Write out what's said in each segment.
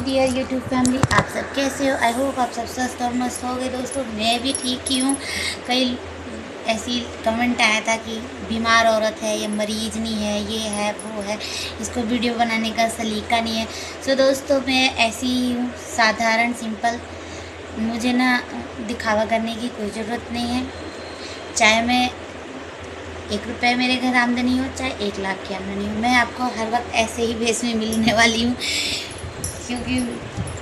Dear YouTube family, आप सब कैसे हो? आई होप आप सब स्वस्थ और मस्त हो गए। दोस्तों मैं भी ठीक ही हूँ। कई ऐसी कमेंट आया था कि बीमार औरत है या मरीज नहीं है, ये है वो है, इसको वीडियो बनाने का सलीका नहीं है। सो दोस्तों मैं ऐसी ही हूँ, साधारण सिंपल। मुझे ना दिखावा करने की कोई ज़रूरत नहीं है। चाहे मैं 1 रुपये मेरे घर आमदनी हो, चाहे 1 लाख की आमदनी हो, मैं आपको हर वक्त ऐसे ही भेस में मिलने वाली हूँ। क्योंकि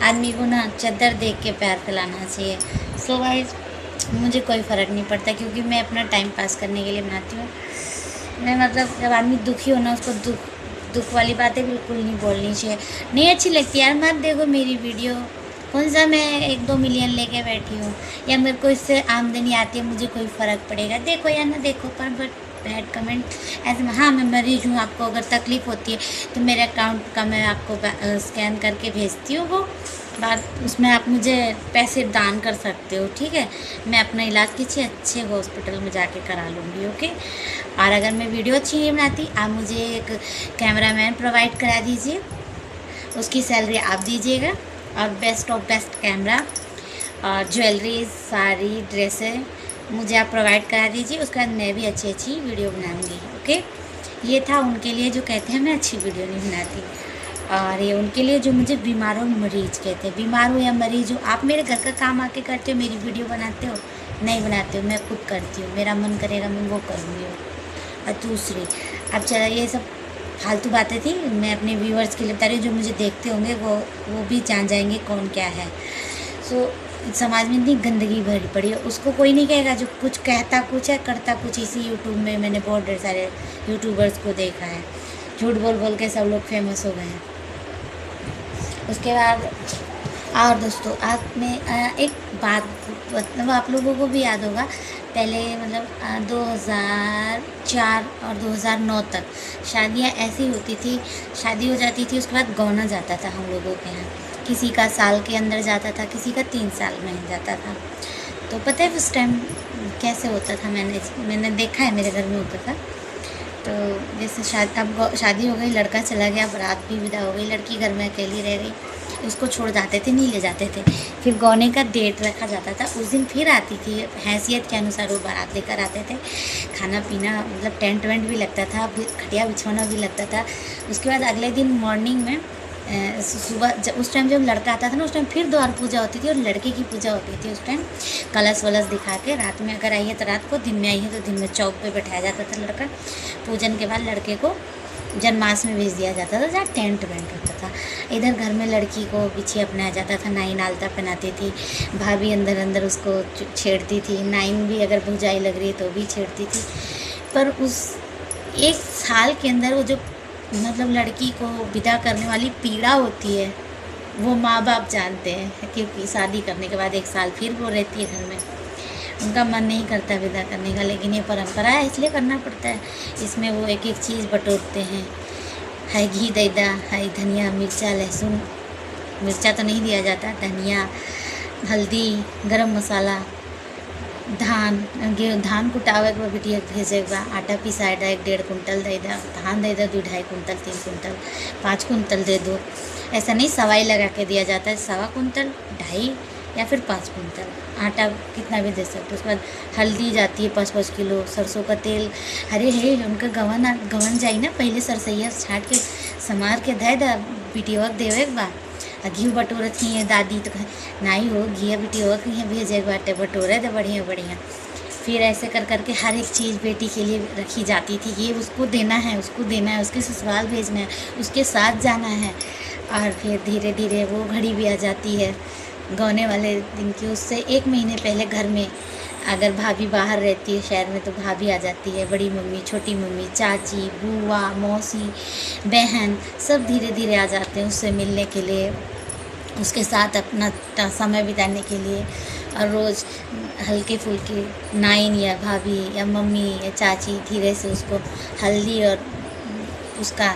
आदमी को ना चद्दर देख के पैर फैलाना चाहिए। सो गाइस मुझे कोई फ़र्क नहीं पड़ता, क्योंकि मैं अपना टाइम पास करने के लिए बनाती हूँ। मैं मतलब जब आदमी दुखी हो ना, उसको दुख वाली बातें बिल्कुल नहीं बोलनी चाहिए। नहीं अच्छी लगती यार, मत देखो मेरी वीडियो। कौन सा मैं 1-2 मिलियन लेके बैठी हूँ, या मेरे को इससे आमदनी आती है, मुझे कोई फ़र्क पड़ेगा? देखो या ना देखो, पर बट बैड कमेंट ऐसे में। हाँ मैं मरीज हूँ, आपको अगर तकलीफ़ होती है तो मेरे अकाउंट का मैं आपको स्कैन करके भेजती हूँ। वो बात उसमें आप मुझे पैसे दान कर सकते हो, ठीक है? मैं अपना इलाज किसी अच्छे हॉस्पिटल में जाके करा लूँगी, ओके? और अगर मैं वीडियो अच्छी नहीं बनाती, आप मुझे एक कैमरामैन प्रोवाइड करा दीजिए, उसकी सैलरी आप दीजिएगा, और बेस्ट ऑफ बेस्ट कैमरा और ज्वेलरी, साड़ी, ड्रेसें मुझे आप प्रोवाइड करा दीजिए। उसके बाद मैं भी अच्छी अच्छी वीडियो बनाऊंगी, ओके? ये था उनके लिए जो कहते हैं मैं अच्छी वीडियो नहीं बनाती, और ये उनके लिए जो मुझे बीमार और मरीज कहते हैं। बीमार हो या मरीज हो, आप मेरे घर का काम आके करते हो, मेरी वीडियो बनाते हो? नहीं बनाते हो, मैं खुद करती हूँ। मेरा मन करेगा मैं वो करूँगी। और दूसरी, अब चला ये सब फालतू बातें थी, मैं अपने व्यूअर्स के लिए बता रही हूँ, जो मुझे देखते होंगे वो भी जान जाएंगे कौन क्या है। सो समाज में इतनी गंदगी भरी पड़ी है, उसको कोई नहीं कहेगा। जो कुछ कहता कुछ है, करता कुछ। इसी यूट्यूब में मैंने बहुत ढेर सारे यूट्यूबर्स को देखा है, झूठ बोल बोल के सब लोग फेमस हो गए हैं। उसके बाद और दोस्तों आज मैं एक बात, मतलब आप लोगों को भी याद होगा, पहले मतलब 2004 और 2009 तक शादियां ऐसी होती थी, शादी हो जाती थी, उसके बाद गौना जाता था हम लोगों के यहाँ। किसी का साल के अंदर जाता था, किसी का 3 साल में जाता था। तो पता है उस टाइम कैसे होता था? मैंने देखा है, मेरे घर में होता था। तो जैसे अब शादी हो गई, लड़का चला गया, बारात भी विदा हो गई, लड़की घर में अकेली रह गई, उसको छोड़ जाते थे, नहीं ले जाते थे। फिर गौने का डेट रखा जाता था, उस दिन फिर आती थी, हैसियत के अनुसार वो बारात लेकर आते थे। खाना पीना मतलब टेंट वेंट भी लगता था, खटिया बिछौना भी लगता था। उसके बाद अगले दिन मॉर्निंग में सुबह उस टाइम जब लड़का आता था ना, उस टाइम फिर द्वार पूजा होती थी और लड़के की पूजा होती थी। उस टाइम कलश वलश दिखा के, रात में अगर आई है तो रात को, दिन में आई है तो दिन में चौक पे बैठाया जाता था लड़का। पूजन के बाद लड़के को जनमास में भेज दिया जाता था, जहाँ टेंट वेंट होता था। इधर घर में लड़की को पीछे अपनाया जाता था, नाई नालता पहनाती थी, भाभी अंदर अंदर उसको छेड़ती थी, नाइन भी अगर भुजाई लग रही है तो भी छेड़ती थी। पर उस 1 साल के अंदर वो जो मतलब लड़की को विदा करने वाली पीड़ा होती है, वो माँ बाप जानते हैं। क्योंकि शादी करने के बाद 1 साल फिर वो रहती है घर में, उनका मन नहीं करता विदा करने का, लेकिन ये परंपरा है इसलिए करना पड़ता है। इसमें वो एक एक चीज़ बटोरते हैं, है घी दैदा, है धनिया, मिर्चा, लहसुन, मिर्चा तो नहीं दिया जाता, धनिया, हल्दी, गरम मसाला, धान कुटावे के बिटिया भेजे बा, आटा पिसाए 1.5 कुंटल दे दा, धान दे दो 2-2.5 कुंटल, 3 कुंटल, 5 कुंटल दे दो। ऐसा नहीं सवाई लगा के दिया जाता है, 1.25 कुंटल, 2.5 या फिर 5 कुंटल आटा कितना भी दे सकते हो। उसके बाद हल्दी जाती है 5-5 किलो, सरसों का तेल, अरे हे उनका गवन जाई ना, पहले सरसैया छाट के समार के धै दा, बिटिया देवे बा। घी बटोरत ही है दादी, तो नाई हो घी बिटिया के यहाँ भेजे बाटे, बटोरे दे बढ़िया बढ़िया। फिर ऐसे कर करके हर एक चीज़ बेटी के लिए रखी जाती थी, ये उसको देना है, उसको देना है, उसके ससुराल भेजना है, उसके साथ जाना है। और फिर धीरे धीरे वो घड़ी भी आ जाती है गौने वाले दिन की। उससे 1 महीने पहले घर में अगर भाभी बाहर रहती है शहर में, तो भाभी आ जाती है, बड़ी मम्मी, छोटी मम्मी, चाची, बुआ, मौसी, बहन, सब धीरे धीरे आ जाते हैं उससे मिलने के लिए, उसके साथ अपना समय बिताने के लिए। और रोज़ हल्के फुल्के नाइन या भाभी या मम्मी या चाची धीरे से उसको हल्दी और उसका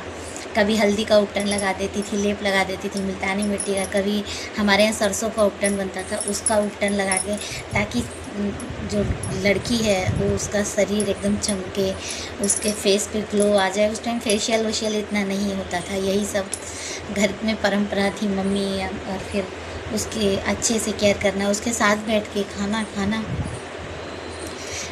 कभी हल्दी का उपटन लगा देती थी, लेप लगा देती थी मुल्तानी मिट्टी का, कभी हमारे यहाँ सरसों का उपटन बनता था, उसका उपटन लगा के, ताकि जो लड़की है वो उसका शरीर एकदम चमके, उसके फेस पे ग्लो आ जाए। उस टाइम फेशियल वेशियल इतना नहीं होता था, यही सब घर में परंपरा थी मम्मी और फिर उसके अच्छे से केयर करना, उसके साथ बैठ के खाना खाना।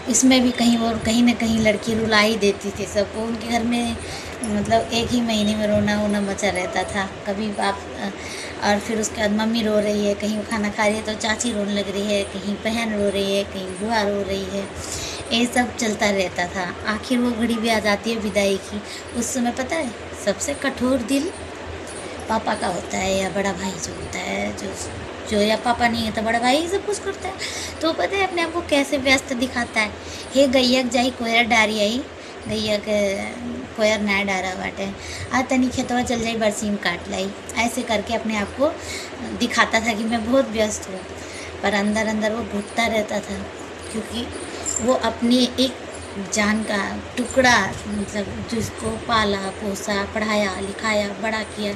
इसमें भी कहीं ना कहीं लड़की रुला ही देती थी सबको। उनके घर में मतलब एक ही महीने में रोना वोना मचा रहता था। कभी बाप और फिर उसके बाद मम्मी रो रही है, कहीं वो खाना खा रही है तो चाची रोने लग रही है, कहीं बहन रो रही है, कहीं बुआ रो रही है, ये सब चलता रहता था। आखिर वो घड़ी भी आ जाती है विदाई की। उस समय पता है सबसे कठोर दिल पापा का होता है या बड़ा भाई जो होता है, जो या पापा नहीं है तो बड़ा भाई ही सब कुछ करता है। तो पता है अपने आप को कैसे व्यस्त दिखाता है। हे गैयक जाई कोयर डारी आई, गैयक कोयर ना डारा बाटे, आ तनी खेतवा चल जाई बरसीम काट लाई। ऐसे करके अपने आप को दिखाता था कि मैं बहुत व्यस्त हूँ, पर अंदर अंदर वो घुटता रहता था, क्योंकि वो अपनी एक जान का टुकड़ा मतलब जिसको पाला पोसा पढ़ाया लिखाया बड़ा किया,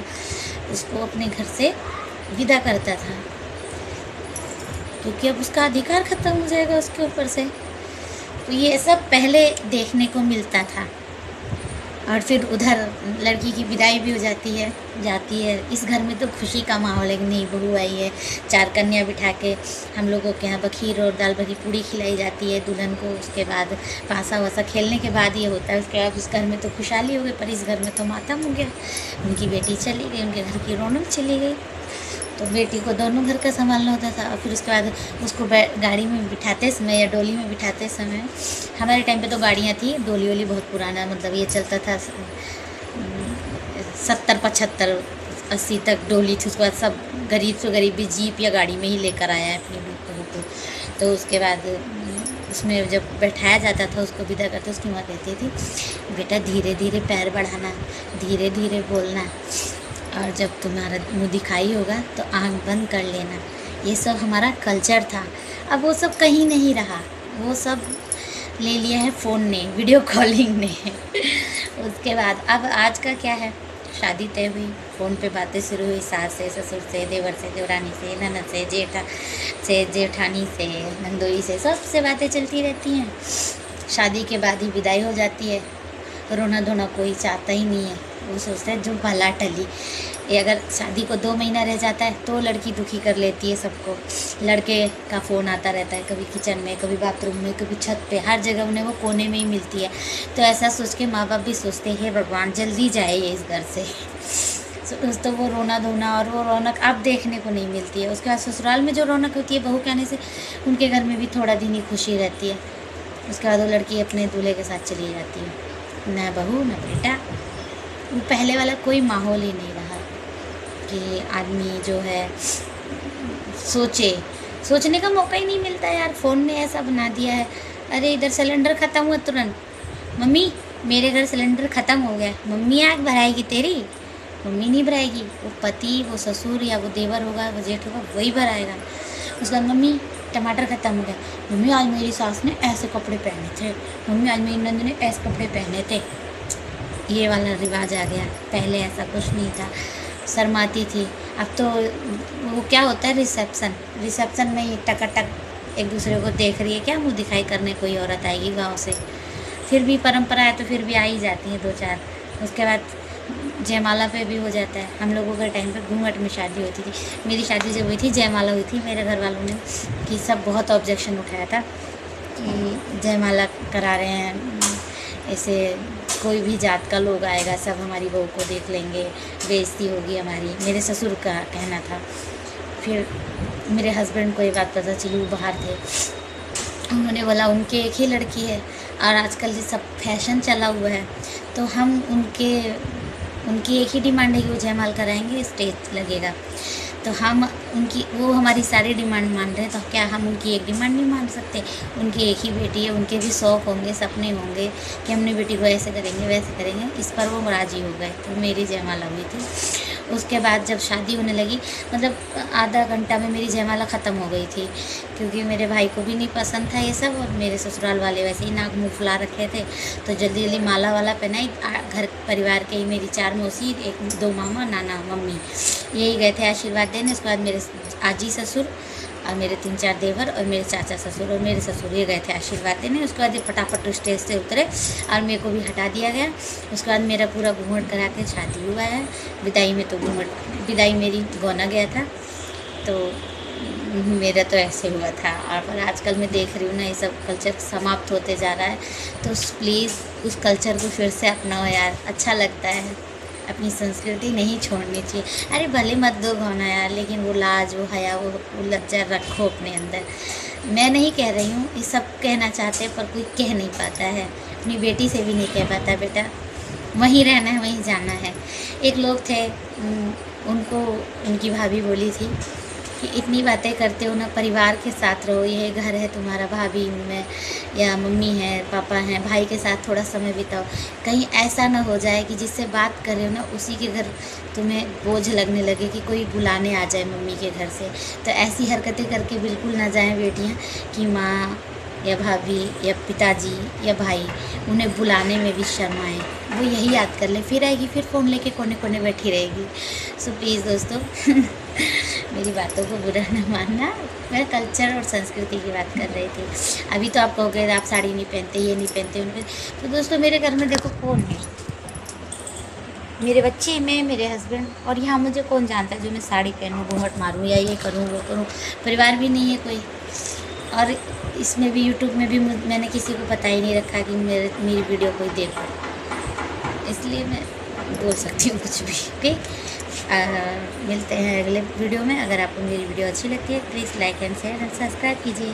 उसको अपने घर से विदा करता था, क्योंकि अब उसका अधिकार ख़त्म हो जाएगा उसके ऊपर से। तो ये सब पहले देखने को मिलता था। और फिर उधर लड़की की विदाई भी हो जाती है। इस घर में तो खुशी का माहौल है कि नहीं बहू आई है, 4 कन्या बिठा के हम लोगों के यहाँ बखीर और दाल भरी पूड़ी खिलाई जाती है दुल्हन को। उसके बाद पासा वासा खेलने के बाद ये होता है। उसके बाद उस घर में तो खुशहाली हो गई, पर इस घर में तो मातम हो गया। उनकी बेटी चली गई, उनके घर की रौनक चली गई। तो बेटी को दोनों घर का संभालना होता था। और फिर उसके बाद उसको गाड़ी में बिठाते समय या डोली में बिठाते समय, हमारे टाइम पे तो गाड़ियाँ थी, डोली वोली बहुत पुराना मतलब ये चलता था 70 75 80 तक डोली थी। उसके बाद सब गरीब से गरीब भी जीप या गाड़ी में ही लेकर आया है अपनी बहू को। तो उसके बाद उसमें जब बैठाया जाता था उसको विदा करते, उसकी माँ कहती थी बेटा धीरे धीरे पैर बढ़ाना, धीरे धीरे बोलना, और जब तुम्हारा मुँह दिखाई होगा तो आँख बंद कर लेना। ये सब हमारा कल्चर था। अब वो सब कहीं नहीं रहा, वो सब ले लिया है फ़ोन ने, वीडियो कॉलिंग ने। उसके बाद अब आज का क्या है, शादी तय हुई, फ़ोन पे बातें शुरू हुई, सास से ससुर से देवर से देवरानी से ननद से जेठानी से नंदोई से, सबसे बातें चलती रहती हैं। शादी के बाद ही विदाई हो जाती है। रोना धोना कोई चाहता ही नहीं है, वो सोचते हैं जो भला टली। ये अगर शादी को 2 महीना रह जाता है तो लड़की दुखी कर लेती है सबको। लड़के का फ़ोन आता रहता है, कभी किचन में, कभी बाथरूम में, कभी छत पे, हर जगह उन्हें वो कोने में ही मिलती है। तो ऐसा सोच के माँ बाप भी सोचते हैं भगवान जल्दी जाए ये इस घर से। तो वो रोना धोना और वो रौनक अब देखने को नहीं मिलती है। उसके बाद ससुराल में जो रौनक होती है बहू के आने से, उनके घर में भी थोड़ा दिन ही खुशी रहती है। उसके बाद वो लड़की अपने दूल्हे के साथ चली जाती है, ना बहू ना बेटा। पहले वाला कोई माहौल ही नहीं रहा कि आदमी जो है सोचने का मौका ही नहीं मिलता यार। फ़ोन ने ऐसा बना दिया है, अरे इधर सिलेंडर ख़त्म हुआ तुरंत, मम्मी मेरे घर सिलेंडर ख़त्म हो गया, मम्मी आग भराएगी तेरी, मम्मी नहीं भराएगी, वो पति वो ससुर या वो देवर होगा वो जेठ होगा वही भराएगा। उसके बाद मम्मी टमाटर ख़त्म हो गया, मम्मी आज मेरी सास ने ऐसे कपड़े पहने थे, मम्मी आज मेरी नंद ने ऐसे कपड़े पहने थे। ये वाला रिवाज आ गया। पहले ऐसा कुछ नहीं था, शर्माती थी। अब तो वो क्या होता है रिसेप्शन में ही टकाटक एक दूसरे को देख रही है, क्या मुँह दिखाई करने कोई औरत आएगी गांव से। फिर भी परंपरा है तो फिर भी आ ही जाती हैं 2-4। उसके बाद जयमाला पे भी हो जाता है। हम लोगों के टाइम पे घूंघट में शादी होती थी। मेरी शादी जब हुई थी जयमाला हुई थी, मेरे घर वालों ने कि सब बहुत ऑब्जेक्शन उठाया था कि जयमाला करा रहे हैं, ऐसे कोई भी जात का लोग आएगा सब हमारी बहू को देख लेंगे, बेइज्जती होगी हमारी। मेरे ससुर का कहना था। फिर मेरे हस्बैंड को ये बात पता चली, वो बाहर थे, उन्होंने बोला उनके एक ही लड़की है और आजकल ये सब फैशन चला हुआ है, तो हम उनकी एक ही डिमांड है कि वो जयमाल कराएंगे, स्टेज लगेगा। तो हम वो हमारी सारी डिमांड मान रहे हैं, तो क्या हम उनकी एक डिमांड नहीं मान सकते? उनकी एक ही बेटी है, उनके भी शौक़ होंगे, सपने होंगे कि हमने बेटी को ऐसे करेंगे वैसे करेंगे। इस पर वो राज़ी हो गए, तो मेरी जयमाला हुई थी। उसके बाद जब शादी होने लगी, मतलब आधा घंटा में मेरी जयमाला ख़त्म हो गई थी, क्योंकि मेरे भाई को भी नहीं पसंद था ये सब, और मेरे ससुराल वाले वैसे ही नाक मुँह फुला रखे थे। तो जल्दी जल्दी माला वाला पहनाई। घर परिवार के ही मेरी 4 मौसी, 1-2 मामा, नाना, मम्मी, यही गए थे आशीर्वाद देने। उसके बाद मेरे आजी ससुर और मेरे 3-4 देवर और मेरे चाचा ससुर और मेरे ससुर ये गए थे आशीर्वाद देने। उसके बाद ये फटाफट स्टेज से उतरे और मेरे को भी हटा दिया गया। उसके बाद मेरा पूरा घूंघट करा के शादी हुआ है। विदाई में तो विदाई मेरी गौना गया था, तो मेरा तो ऐसे हुआ था। और पर आजकल मैं देख रही हूँ ना, ये सब कल्चर समाप्त होते जा रहा है, तो प्लीज़ उस कल्चर को फिर से अपनाओ यार, अच्छा लगता है। अपनी संस्कृति नहीं छोड़नी चाहिए। अरे भले मत दो गौना यार, लेकिन वो लाज, वो हया, वो लज्जा रखो अपने अंदर। मैं नहीं कह रही हूँ, ये सब कहना चाहते पर कोई कह नहीं पाता है। अपनी बेटी से भी नहीं कह पाता, बेटा वहीं रहना है, वहीं जाना है। एक लोग थे, उनको उनकी भाभी बोली थी कि इतनी बातें करते हो ना, परिवार के साथ रहो, यह घर है तुम्हारा, भाभी में या मम्मी है, पापा हैं, भाई के साथ थोड़ा समय बिताओ। कहीं ऐसा ना हो जाए कि जिससे बात कर रहे हो ना, उसी के घर तुम्हें बोझ लगने लगे कि कोई बुलाने आ जाए मम्मी के घर से। तो ऐसी हरकतें करके बिल्कुल ना जाएं बेटियां कि माँ या भाभी या पिताजी या भाई उन्हें बुलाने में भी शर्म आए। वो यही याद कर ले, फिर आएगी, फिर फ़ोन लेके कोने कोने बैठी रहेगी। सो प्लीज़ दोस्तों मेरी बातों को बुरा न मानना, मैं कल्चर और संस्कृति की बात कर रही थी। अभी तो आप कहोगे आप साड़ी नहीं पहनते, ये नहीं पहनते, उन तो दोस्तों मेरे घर में देखो कौन है, मेरे बच्चे, मैं, मेरे हस्बैंड, और यहाँ मुझे कौन जानता है जो मैं साड़ी पहनूँ, घूंघट मारूँ या ये करूँ वो करूँ। परिवार भी नहीं है कोई, और इसमें भी यूट्यूब में भी मैंने किसी को पता ही नहीं रखा कि मेरी वीडियो कोई देखो, इसलिए मैं बोल सकती हूँ कुछ भी। ओके, मिलते हैं अगले वीडियो में। अगर आपको मेरी वीडियो अच्छी लगती है please like and share and subscribe कीजिए।